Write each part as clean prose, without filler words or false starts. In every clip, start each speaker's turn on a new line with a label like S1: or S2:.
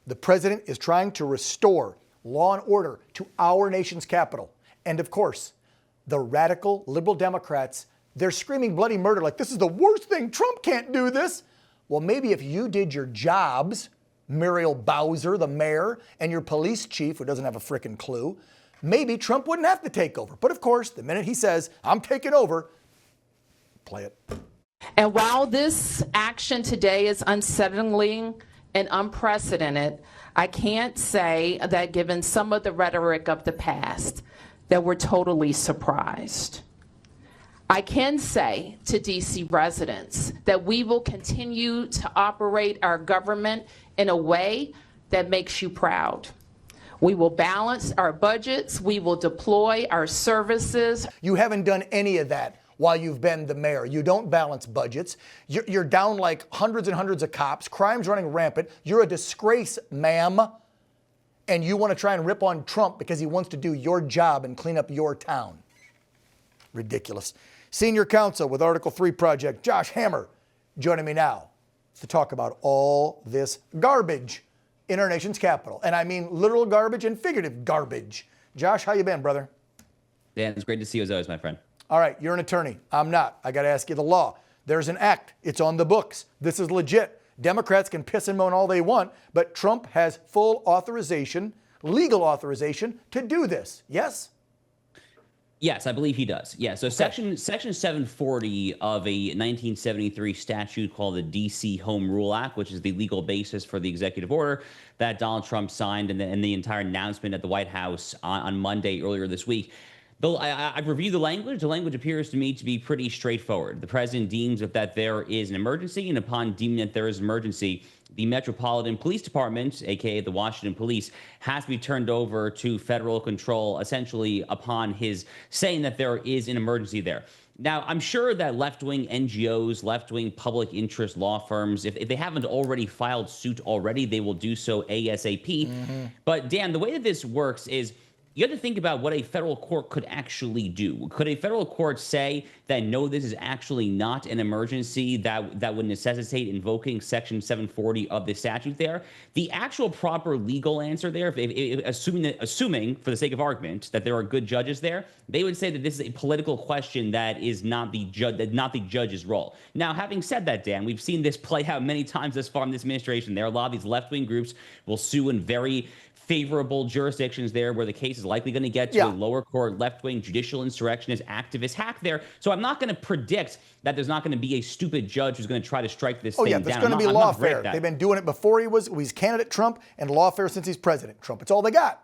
S1: The president is trying to restore law and order to our nation's capital. And of course, the radical liberal Democrats, they're screaming bloody murder like this is the worst thing. Trump can't do this. Well, maybe if you did your jobs, Muriel Bowser, the mayor, and your police chief, who doesn't have a frickin' clue, maybe Trump wouldn't have to take over. But of course, the minute he says, I'm taking over, play it.
S2: And while this action today is unsettling and unprecedented, I can't say that given some of the rhetoric of the past, that we're totally surprised. I can say to DC residents that we will continue to operate our government in a way that makes you proud. We will balance our budgets. We will deploy our services.
S1: You haven't done any of that while you've been the mayor. You don't balance budgets. You're down like hundreds and hundreds of cops. Crime's running rampant. You're a disgrace, ma'am. And you want to try and rip on Trump because he wants to do your job and clean up your town. Ridiculous. Senior counsel with Article 3 Project, Josh Hammer, joining me now to talk about all this garbage in our nation's capital. And I mean literal garbage and figurative garbage. Josh, how you been, brother?
S3: Dan, it's great to see you as always, my friend.
S1: All right, you're an attorney. I'm not. I got to ask you the law. There's an act. It's on the books. This is legit. Democrats can piss and moan all they want, but Trump has full authorization, legal authorization to do this. Yes?
S3: Yes, I believe he does. Yeah, so Section 740 of a 1973 statute called the D.C. Home Rule Act, which is the legal basis for the executive order that Donald Trump signed and the entire announcement at the White House on Monday earlier this week. Though I've reviewed the language. The language appears to me to be pretty straightforward. The president deems that there is an emergency, and upon deeming that there is an emergency, the Metropolitan Police Department, aka the Washington Police, has to be turned over to federal control, essentially upon his saying that there is an emergency there. Now, I'm sure that left-wing NGOs, left-wing public interest law firms, if they haven't already filed suit already, they will do so ASAP. But Dan, the way that this works is you have to think about what a federal court could actually do. Could a federal court say that, no, this is actually not an emergency that would necessitate invoking Section 740 of the statute there? The actual proper legal answer there, assuming for the sake of argument that there are good judges there, they would say that this is a political question that is not the judge's role. Now, having said that, Dan, we've seen this play out many times thus far in this administration. There are a lot of these left-wing groups will sue in very favorable jurisdictions there where the case is likely going to get to a lower court, left-wing judicial insurrectionist activist hack there. So I'm not going to predict that there's not going to be a stupid judge who's going to try to strike this thing down.
S1: There's going to be lawfare. They've been doing it before he was candidate Trump, and lawfare since he's President Trump. It's all they got.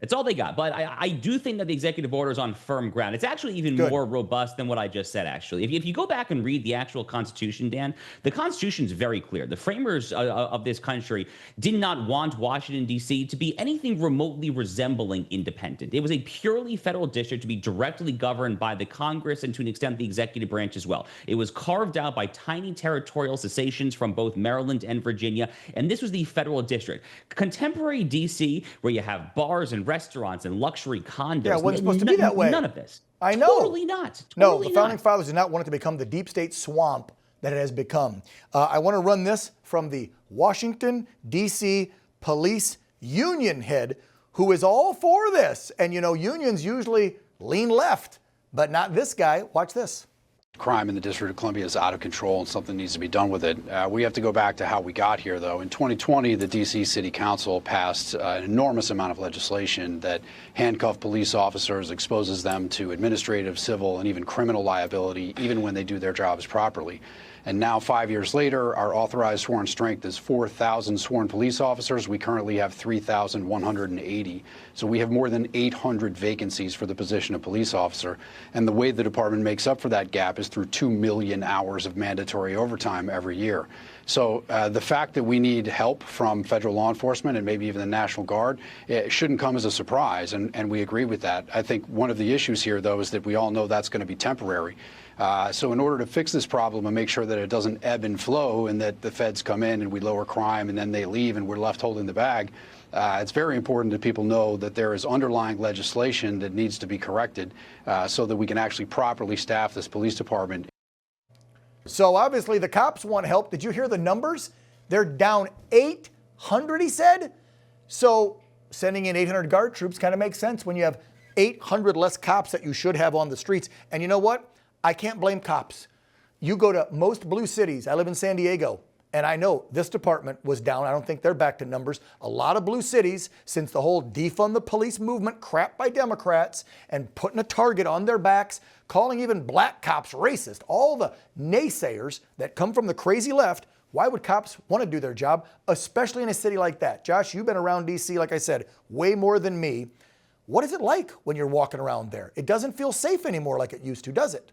S3: It's all they got. But I do think that the executive order is on firm ground. It's actually even more robust than what I just said, actually. If you go back and read the actual Constitution, Dan, the Constitution is very clear. The framers of this country did not want Washington, D.C. to be anything remotely resembling independent. It was a purely federal district to be directly governed by the Congress and to an extent the executive branch as well. It was carved out by tiny territorial cessations from both Maryland and Virginia, and this was the federal district. Contemporary D.C., where you have bars and restaurants and luxury condos.
S1: Yeah, it wasn't supposed to be that way.
S3: None of this.
S1: I know.
S3: Totally not.
S1: No, the Founding Fathers did not want it to become the deep state swamp that it has become. I want to run this from the Washington, D.C. Police Union head, who is all for this. And, you know, unions usually lean left, but not this guy. Watch this.
S4: Crime in the District of Columbia is out of control and something needs to be done with it. We have to go back to how we got here, though. In 2020, the D.C. City Council passed an enormous amount of legislation that handcuffs police officers, exposes them to administrative, civil, and even criminal liability, even when they do their jobs properly. And now, 5 years later, our authorized sworn strength is 4,000 sworn police officers. We currently have 3,180. So we have more than 800 vacancies for the position of police officer. And the way the department makes up for that gap is through 2 million hours of mandatory overtime every year. So the fact that we need help from federal law enforcement and maybe even the National Guard, it shouldn't come as a surprise. And we agree with that. I think one of the issues here, though, is that we all know that's going to be temporary. So in order to fix this problem and make sure that it doesn't ebb and flow and that the feds come in and we lower crime and then they leave and we're left holding the bag, it's very important that people know that there is underlying legislation that needs to be corrected so that we can actually properly staff this police department.
S1: So obviously the cops want help. Did you hear the numbers? They're down 800, he said? So sending in 800 guard troops kind of makes sense when you have 800 less cops that you should have on the streets. And you know what? I can't blame cops. You go to most blue cities. I live in San Diego, and I know this department was down. I don't think they're back to numbers. A lot of blue cities, since the whole defund the police movement crap by Democrats and putting a target on their backs, calling even black cops racist, all the naysayers that come from the crazy left. Why would cops want to do their job, especially in a city like that? Josh, you've been around D.C., like I said, way more than me. What is it like when you're walking around there? It doesn't feel safe anymore like it used to, does it?